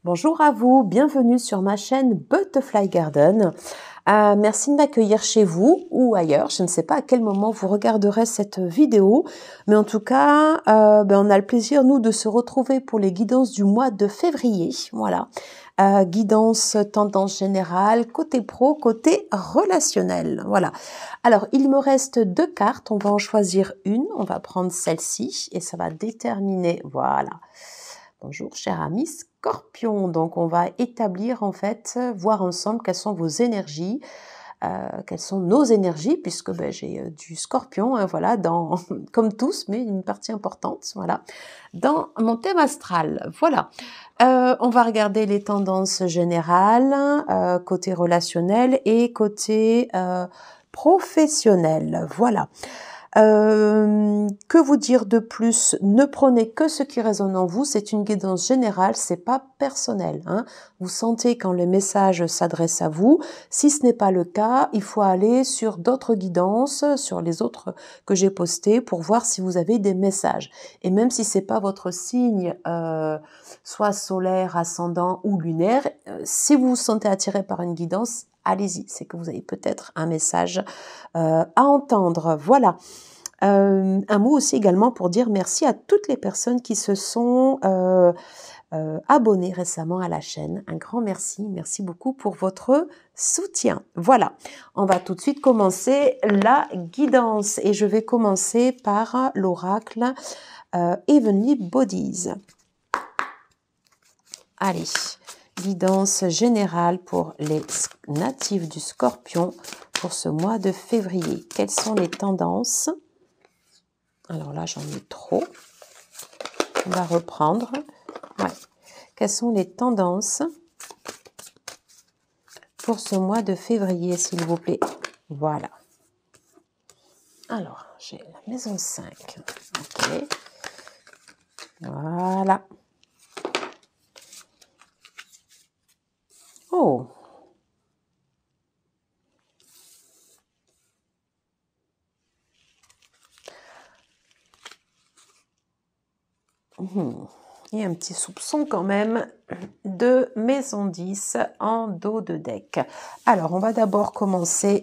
Bonjour à vous, bienvenue sur ma chaîne Butterfly Garden. Merci de m'accueillir chez vous ou ailleurs. Je ne sais pas à quel moment vous regarderez cette vidéo, mais en tout cas, on a le plaisir, nous, de se retrouver pour les guidances du mois de février. Voilà, guidance tendance générale, côté pro, côté relationnel. Voilà. Alors, il me reste 2 cartes. On va en choisir une. On va prendre celle-ci et ça va déterminer, voilà. Bonjour, cher ami Scorpion. Donc, on va établir, en fait, voir ensemble quelles sont vos énergies, quelles sont nos énergies, puisque j'ai du Scorpion, hein, voilà, comme tous, mais une partie importante, voilà, dans mon thème astral. Voilà. On va regarder les tendances générales, côté relationnel et côté professionnel. Voilà. Que vous dire de plus? Ne prenez que ce qui résonne en vous. C'est une guidance générale, c'est pas personnel. Hein. Vous sentez quand les messages s'adressent à vous. Si ce n'est pas le cas, il faut aller sur d'autres guidances, sur les autres que j'ai postées, pour voir si vous avez des messages. Et même si c'est pas votre signe, soit solaire, ascendant ou lunaire, si vous vous sentez attiré par une guidance, allez-y, c'est que vous avez peut-être un message à entendre. Voilà. Un mot aussi également pour dire merci à toutes les personnes qui se sont abonnées récemment à la chaîne. Un grand merci. Merci beaucoup pour votre soutien. Voilà. On va tout de suite commencer la guidance et je vais commencer par l'oracle Heavenly Bodies. Allez. Guidance générale pour les natifs du Scorpion pour ce mois de février. Quelles sont les tendances? Alors là, j'en ai trop. On va reprendre. Ouais. Quelles sont les tendances pour ce mois de février, s'il vous plaît? Voilà. Alors, j'ai la maison 5. Ok. Voilà. Oh. Il y a un petit soupçon quand même de maison 10 en dos de deck. Alors, on va d'abord commencer.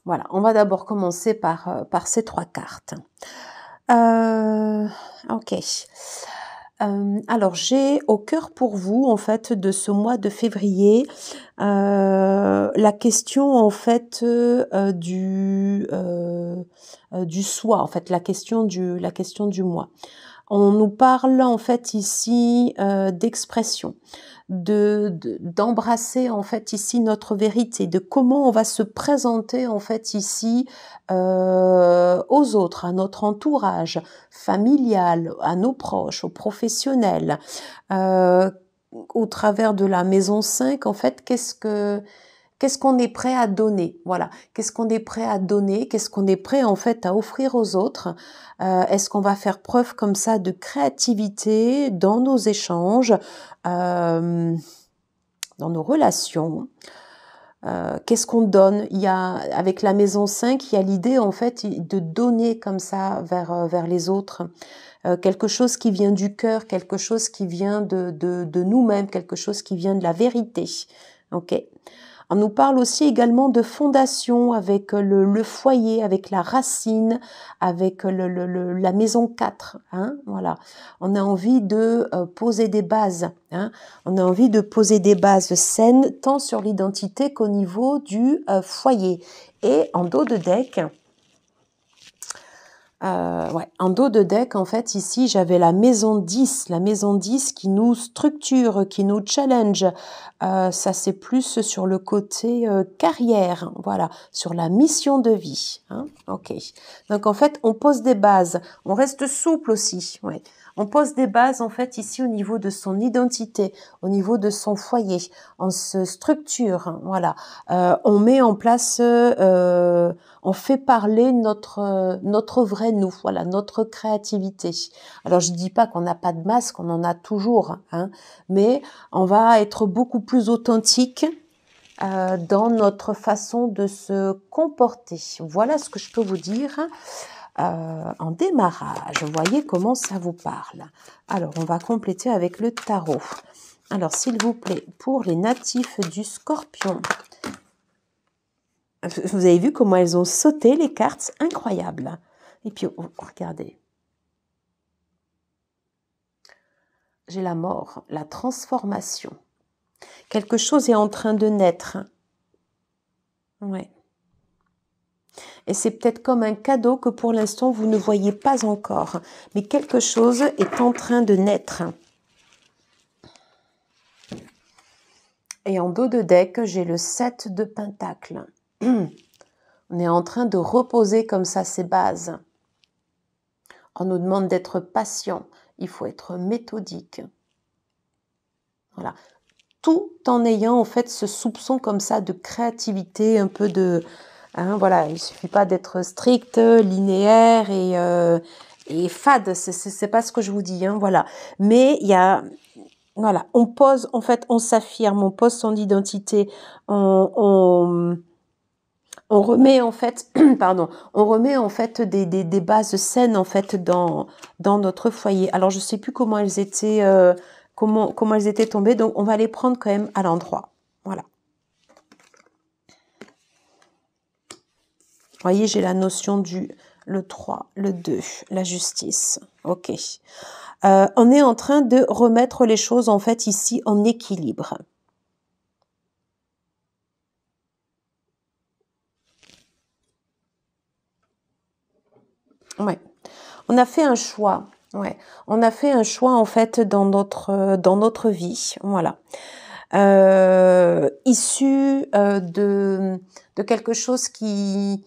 Voilà, on va d'abord commencer par ces 3 cartes. Ok. Alors, j'ai au cœur pour vous, en fait, de ce mois de février, la question, en fait, du soi, en fait, la question du moi. On nous parle, en fait, ici, d'expression, d'embrasser, en fait, ici, notre vérité, de comment on va se présenter, en fait, ici, aux autres, à notre entourage familial, à nos proches, aux professionnels, au travers de la maison 5, en fait, qu'est-ce qu'on est prêt à donner? Voilà. Qu'est-ce qu'on est prêt à donner? Qu'est-ce qu'on est prêt, en fait, à offrir aux autres? Est-ce qu'on va faire preuve comme ça de créativité dans nos échanges, dans nos relations? Qu'est-ce qu'on donne? Il y a, avec la maison 5, il y a l'idée, en fait, de donner comme ça vers les autres. Quelque chose qui vient du cœur, quelque chose qui vient de nous-mêmes, quelque chose qui vient de la vérité. Ok. On nous parle aussi également de fondation avec le foyer, avec la racine, avec la maison 4. Hein, voilà. On a envie de poser des bases. Hein, on a envie de poser des bases saines tant sur l'identité qu'au niveau du foyer. Et en dos de deck... en dos de deck, en fait, ici, j'avais la maison 10 qui nous structure, qui nous challenge. Ça, c'est plus sur le côté carrière, voilà, sur la mission de vie. Hein, ok. Donc, en fait, on pose des bases. On reste souple aussi, ouais. On pose des bases, en fait, ici, au niveau de son identité, au niveau de son foyer. On se structure, hein, voilà. On met en place... on fait parler notre vrai nous, voilà, notre créativité. Alors je dis pas qu'on n'a pas de masque, on en a toujours, hein, mais on va être beaucoup plus authentique dans notre façon de se comporter. Voilà ce que je peux vous dire. en démarrage. Voyez comment ça vous parle. Alors, on va compléter avec le tarot. Alors, s'il vous plaît, pour les natifs du Scorpion, vous avez vu comment elles ont sauté les cartes, incroyable. Et puis, oh, regardez. J'ai la mort, la transformation. Quelque chose est en train de naître. Ouais. Et c'est peut-être comme un cadeau que pour l'instant, vous ne voyez pas encore. Mais quelque chose est en train de naître. Et en dos de deck, j'ai le 7 de Pentacles. On est en train de reposer comme ça ses bases. On nous demande d'être patient. Il faut être méthodique. Voilà. Tout en ayant en fait ce soupçon comme ça de créativité, un peu de... Hein, voilà, il ne suffit pas d'être strict, linéaire et fade. C'est pas ce que je vous dis. Hein, voilà. Mais il y a... Voilà, on pose, en fait, on s'affirme, on pose son identité, on remet en fait, pardon, on remet en fait des bases saines en fait dans notre foyer. Alors je sais plus comment elles étaient, comment elles étaient tombées, donc on va les prendre quand même à l'endroit. Voilà. Vous voyez, j'ai la notion le 3, le 2, la justice. Ok. On est en train de remettre les choses en fait ici en équilibre. Ouais. On a fait un choix. Ouais. On a fait un choix en fait dans notre vie. Voilà. Issu de quelque chose qui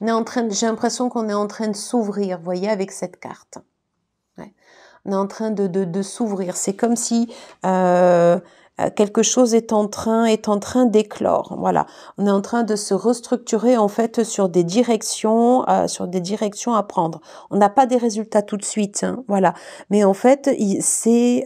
j'ai l'impression qu'on est en train de s'ouvrir, vous voyez, avec cette carte. Ouais. On est en train de s'ouvrir. C'est comme si quelque chose est en train d'éclore. Voilà. On est en train de se restructurer en fait sur des directions à prendre. On n'a pas des résultats tout de suite, hein, voilà. Mais en fait, c'est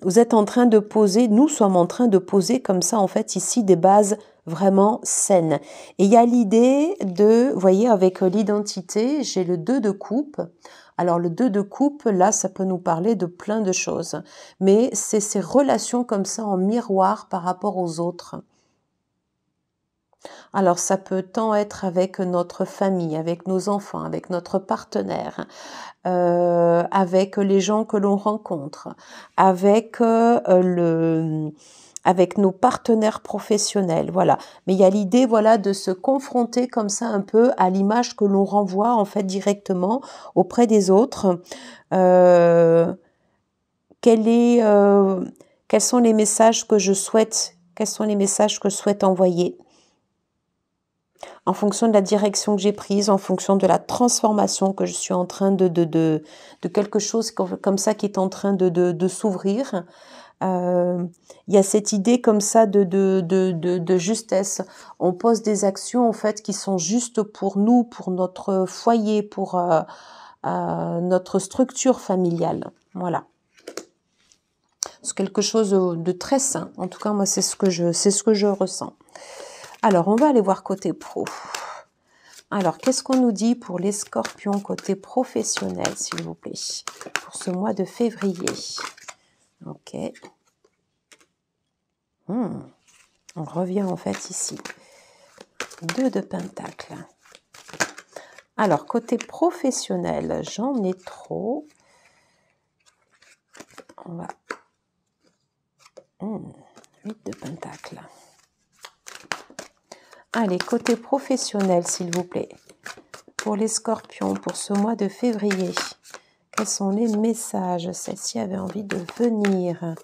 vous êtes en train de poser, nous sommes en train de poser comme ça, en fait, ici, des bases vraiment saines. Et il y a l'idée de, vous voyez, avec l'identité, j'ai le 2 de coupe. Alors, le 2 de coupe, là, ça peut nous parler de plein de choses. Mais c'est ces relations comme ça en miroir par rapport aux autres. Alors, ça peut tant être avec notre famille, avec nos enfants, avec notre partenaire, avec les gens que l'on rencontre, avec avec nos partenaires professionnels, voilà. Mais il y a l'idée, voilà, de se confronter comme ça un peu à l'image que l'on renvoie en fait directement auprès des autres. Quels sont les messages que je souhaite envoyer en fonction de la direction que j'ai prise, en fonction de la transformation que je suis en train de quelque chose comme ça qui est en train de s'ouvrir. Il y a cette idée comme ça de justesse. On pose des actions en fait qui sont justes pour nous, pour notre foyer, pour notre structure familiale. Voilà. C'est quelque chose de très sain. En tout cas, moi, c'est ce que je ressens. Alors, on va aller voir côté pro. Alors, qu'est-ce qu'on nous dit pour les scorpions côté professionnel, s'il vous plaît, pour ce mois de février? Ok. On revient en fait ici. 2 de Pentacles. Alors, côté professionnel, j'en ai trop. On va... 8 de Pentacles. Allez, côté professionnel, s'il vous plaît. Pour les scorpions, pour ce mois de février, quels sont les messages? Celle-ci avait envie de venir.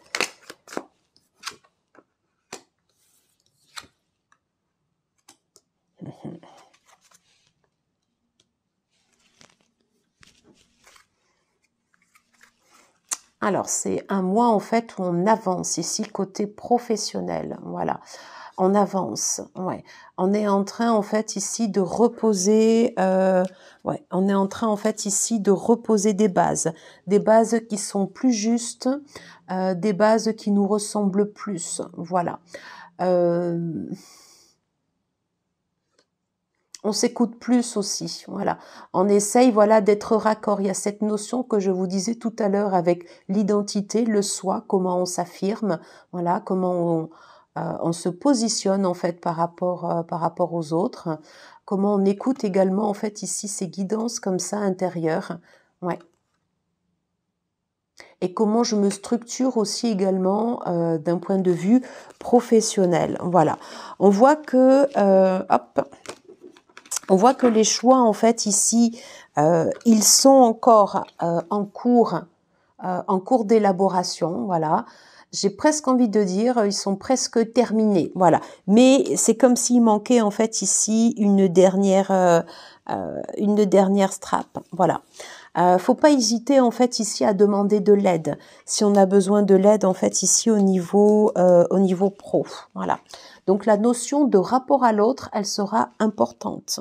Alors, c'est un mois, en fait, où on avance ici, côté professionnel. Voilà. On avance, ouais. On est en train, en fait, ici, de reposer... on est en train, en fait, ici, de reposer des bases qui sont plus justes, des bases qui nous ressemblent plus. Voilà. on s'écoute plus aussi, voilà. On essaye, voilà, d'être raccord. Il y a cette notion que je vous disais tout à l'heure avec l'identité, le soi, comment on s'affirme, voilà, comment on se positionne en fait par rapport aux autres, comment on écoute également en fait ici ces guidances comme ça intérieures, ouais. Et comment je me structure aussi également d'un point de vue professionnel, voilà. On voit que, on voit que les choix, en fait, ici, ils sont encore en cours d'élaboration, voilà. J'ai presque envie de dire, ils sont presque terminés, voilà. Mais c'est comme s'il manquait, en fait, ici, une dernière strap, voilà. Faut pas hésiter, en fait, ici, à demander de l'aide. Si on a besoin de l'aide, en fait, ici, au niveau pro, voilà. Donc, la notion de rapport à l'autre, elle sera importante.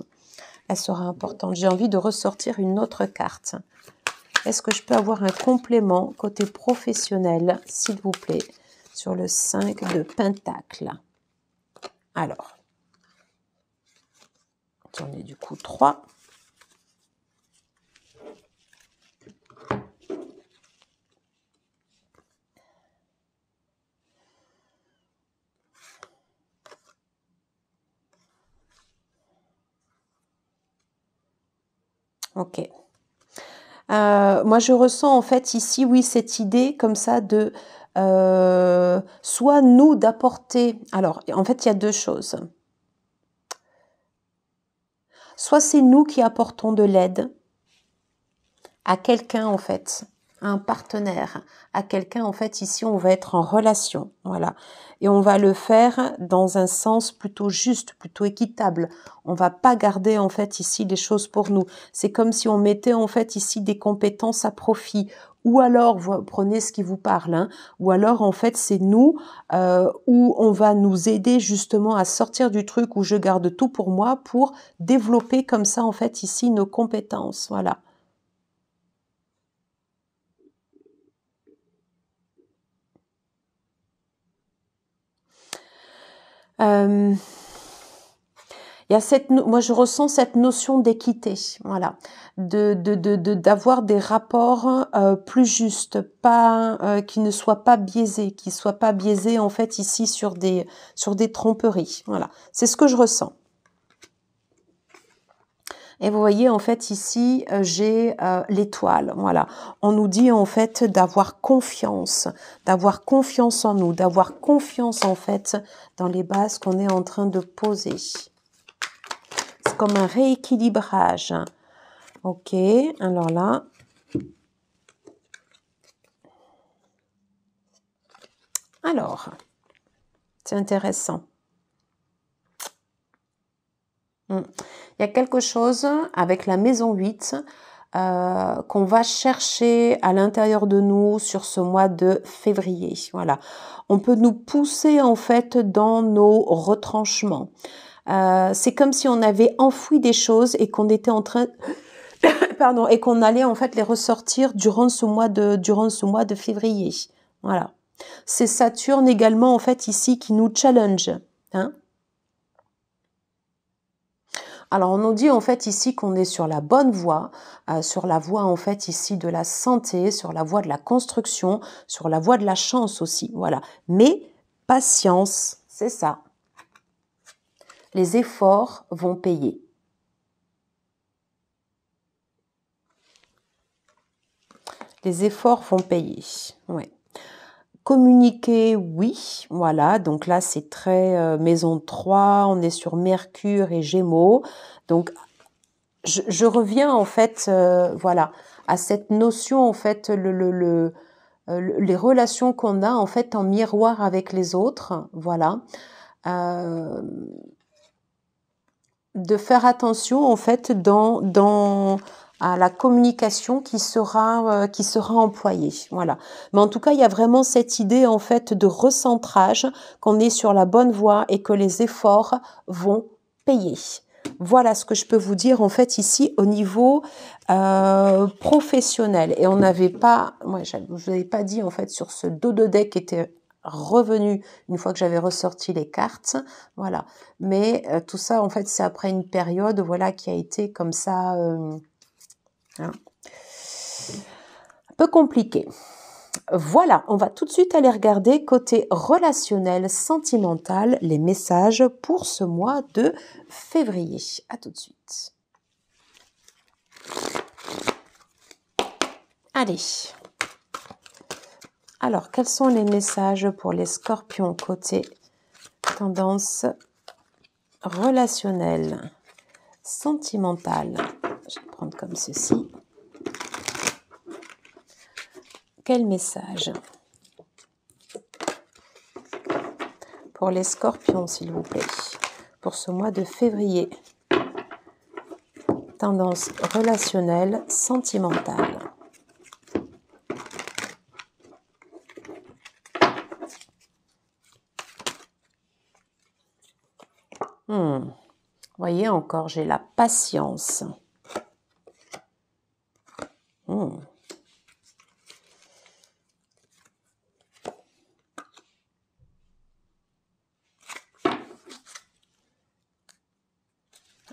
Elle sera importante. J'ai envie de ressortir une autre carte. Est-ce que je peux avoir un complément côté professionnel, s'il vous plaît, sur le 5 de Pentacle? Alors, j'en ai du coup 3. Ok. Moi, je ressens en fait ici, oui, cette idée comme ça de soit nous d'apporter. Alors, en fait, il y a deux choses. Soit c'est nous qui apportons de l'aide à quelqu'un en fait, à un partenaire, à quelqu'un en fait, ici on va être en relation, voilà. Et on va le faire dans un sens plutôt juste, plutôt équitable. On va pas garder en fait ici les choses pour nous. C'est comme si on mettait en fait ici des compétences à profit. Ou alors, vous prenez ce qui vous parle, hein, ou alors en fait c'est nous où on va nous aider justement à sortir du truc où je garde tout pour moi pour développer comme ça en fait ici nos compétences, voilà. Il y a moi je ressens cette notion d'équité, voilà, d'avoir des rapports plus justes, pas qui ne soient pas biaisés, qui soient pas biaisés en fait ici sur des tromperies, voilà, c'est ce que je ressens. Et vous voyez, en fait, ici, j'ai l'étoile, voilà. On nous dit, en fait, d'avoir confiance en nous, d'avoir confiance, en fait, dans les bases qu'on est en train de poser. C'est comme un rééquilibrage. Ok, alors là. Alors, c'est intéressant. Il y a quelque chose avec la maison 8 qu'on va chercher à l'intérieur de nous sur ce mois de février. Voilà, on peut nous pousser en fait dans nos retranchements. C'est comme si on avait enfoui des choses et qu'on était en train, pardon, et qu'on allait en fait les ressortir durant ce mois de février. Voilà, c'est Saturne également en fait ici qui nous challenge, hein. Alors, on nous dit en fait ici qu'on est sur la bonne voie, sur la voie en fait ici de la santé, sur la voie de la construction, sur la voie de la chance aussi, voilà. Mais patience, c'est ça. Les efforts vont payer. Les efforts vont payer, ouais. Communiquer, oui, voilà, donc là c'est très maison 3, on est sur Mercure et Gémeaux, donc je reviens en fait, voilà, à cette notion en fait, les relations qu'on a en fait en miroir avec les autres, voilà, de faire attention en fait à la communication qui sera employée, voilà. Mais en tout cas, il y a vraiment cette idée en fait de recentrage, qu'on est sur la bonne voie et que les efforts vont payer. Voilà ce que je peux vous dire en fait ici au niveau professionnel. Et on n'avait pas, moi je vous avais pas dit en fait sur ce dos de deck qui était revenu une fois que j'avais ressorti les cartes, voilà. Mais tout ça, en fait, c'est après une période, voilà, qui a été comme ça, hein, un peu compliquée. Voilà, on va tout de suite aller regarder côté relationnel, sentimental, les messages pour ce mois de février. À tout de suite. Allez. Alors, quels sont les messages pour les scorpions côté tendance relationnelle, sentimentale? Je vais prendre comme ceci. Quel message pour les scorpions, s'il vous plaît, pour ce mois de février? Tendance relationnelle, sentimentale. Voyez encore, j'ai la patience.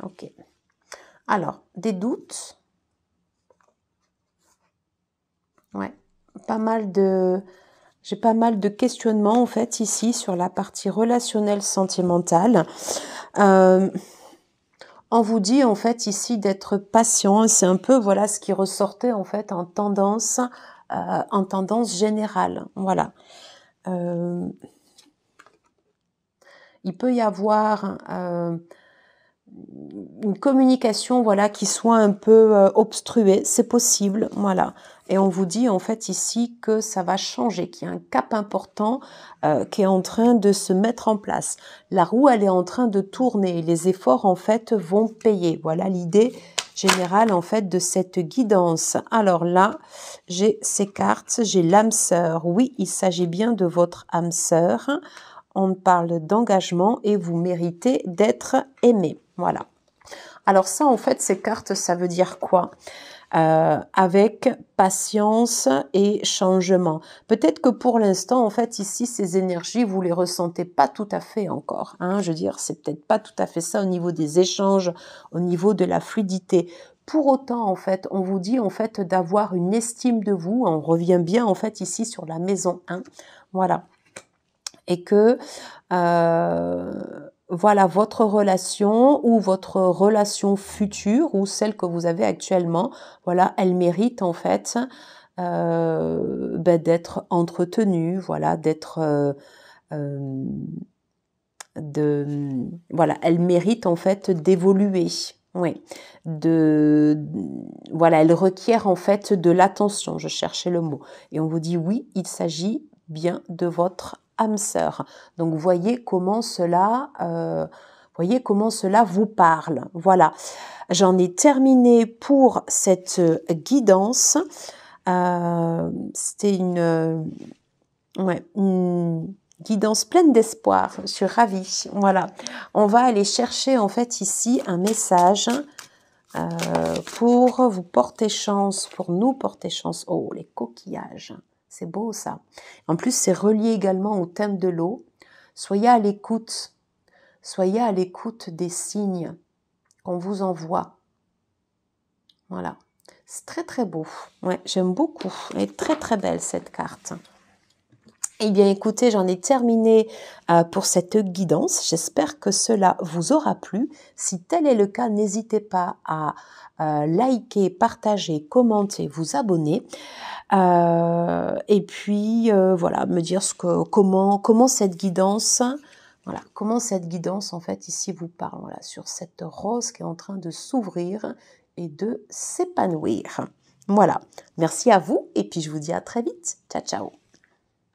Ok. Alors, des doutes. Ouais, j'ai pas mal de questionnements en fait ici sur la partie relationnelle sentimentale. On vous dit en fait ici d'être patient, c'est un peu voilà ce qui ressortait en fait en tendance générale. Voilà. Il peut y avoir une communication voilà qui soit un peu obstruée, c'est possible, voilà. Et on vous dit en fait ici que ça va changer, qu'il y a un cap important qui est en train de se mettre en place. La roue, elle est en train de tourner. Les efforts en fait vont payer. Voilà l'idée générale en fait de cette guidance. Alors là, j'ai ces cartes, j'ai l'âme sœur. Oui, il s'agit bien de votre âme sœur. On parle d'engagement et vous méritez d'être aimé. Voilà. Alors ça, en fait, ces cartes, ça veut dire quoi ? Avec patience et changement. Peut-être que pour l'instant, en fait, ici, ces énergies, vous les ressentez pas tout à fait encore. Hein, je veux dire, c'est peut-être pas tout à fait ça au niveau des échanges, au niveau de la fluidité. Pour autant, en fait, on vous dit en fait d'avoir une estime de vous. On revient bien en fait ici sur la maison 1. Voilà. Et que voilà, votre relation ou votre relation future ou celle que vous avez actuellement, voilà, elle mérite en fait d'être entretenue, voilà, voilà, elle mérite en fait d'évoluer. Oui, voilà, elle requiert en fait de l'attention, je cherchais le mot. Et on vous dit oui, il s'agit bien de votre âme sœur. Donc voyez comment cela vous parle. Voilà, j'en ai terminé pour cette guidance. C'était une guidance pleine d'espoir. Je suis ravie. Voilà, on va aller chercher en fait ici un message pour vous porter chance, pour nous porter chance. Oh, les coquillages. C'est beau ça. En plus, c'est relié également au thème de l'eau. Soyez à l'écoute. Soyez à l'écoute des signes qu'on vous envoie. Voilà. C'est très très beau. Ouais, j'aime beaucoup. Elle est très très belle cette carte. Eh bien écoutez, j'en ai terminé pour cette guidance. J'espère que cela vous aura plu. Si tel est le cas, n'hésitez pas à liker, partager, commenter, vous abonner. Et puis voilà, me dire comment cette guidance, voilà, comment cette guidance en fait ici vous parle, voilà, sur cette rose qui est en train de s'ouvrir et de s'épanouir. Voilà, merci à vous et puis je vous dis à très vite. Ciao, ciao.